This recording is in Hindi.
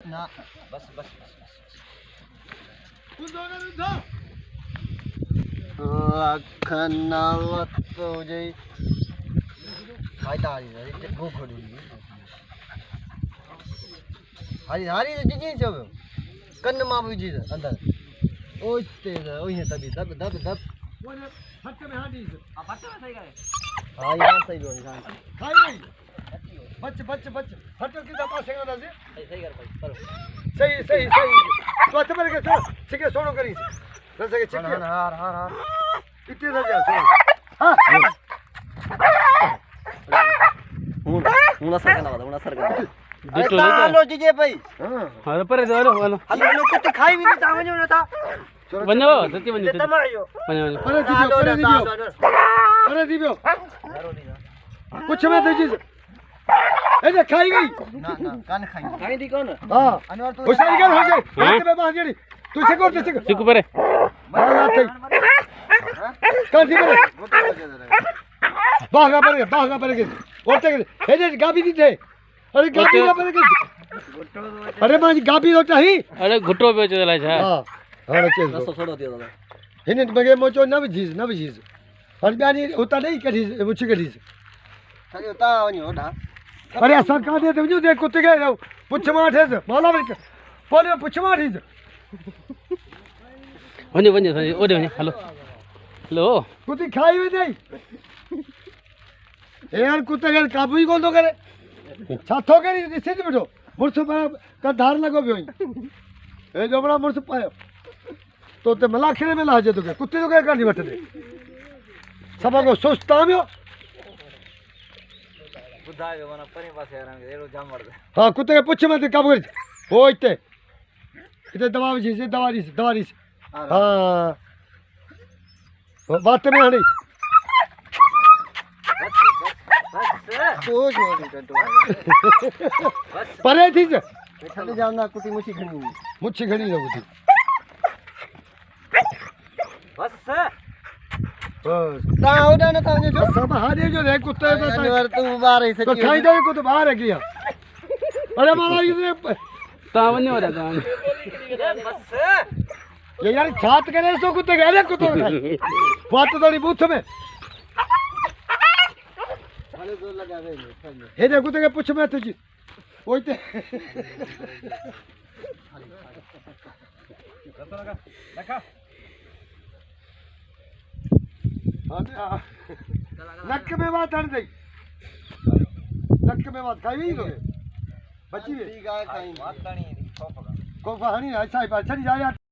ना बस बस बस खन्नावत तो जय फायदा आ रही है वो खोड़ी हारी हारी जी जो कन्न मां बुझी अंदर ओए तेरे ओए तभी दब दब दब वो फट में हां दी आ फट में सही गए हां यहां सही हो हां हाय बच बच बच फट की दबा से ना से सही कर भाई करो सही सही सही तो तुम्हारे के तो छिके सोनो करी रस के छिके हार हार हार इतने ना जा हां मुना सर का अरे हेलो जीजे भाई हां पर हेलो हेलो हेलो कुछ खाई भी नहीं था वणो ना था वणो सच्ची वणो तमायो वणो अरे दीबियो कुछ में दे जी ए खाई गई ना ना कान खाई दी कौन हां अनवर तू होशियारी कर हो जाए हाथ में बांध जेडी तू सिको तो सिको परे मार थे कान दी परे भागा परे के ओटे के ए गाबी दी थे अरे गाबी का परे के अरे मां गाबी होता ही अरे घुटो पे चला है हां हां चल रसो छोड़ दियो दादा हिने मगे मोचो न बजीज हर ब्यानी होता नहीं कढी मुछ कढी खाली होता वनी होडा अरे असा का दे तुझे देख कुत्ते गए पुछ माठे से माला में बोले पुछ माठी से वनी ओडे वनी हेलो हेलो कुत्ते खाई भी नहीं ए यार कुत्ते गए काबू ही कौन तो करे छाथो करी सीध बैठो मुर्स का धार लगो भी ए जो बड़ा मुर्स पायो तो ते मलाखिरे में लाजे तो के कुत्ते तो के कानी वठ दे सब को सुस्ता में बुधायो मना परी पासे आराम एरो जाम वड़ हां कुत्ते के पुछ मत काबू कर ओ इते दवा जी से दवारी हां बात में हणी परे थी से थले जाना कुटी मुछी खणी न कुटी बस ता ओडा न ता जो सब हारे जो रे कुत्ते तो तू बाहर ही तो खाई दे को तो बाहर है गया अरे मारा ये ता वनी हो रहा बस ये यार छात करे सो कुत्ते गए कुत्ते बात थोड़ी बूथ में वाले जोर लगा गए हे दे कुत्ते के पूछ में तुझी ओइते लगा नक में बात हट गई नक में बात खाई तो बची गाय खाई बात करनी को कहानी ऐसा ही चली जाए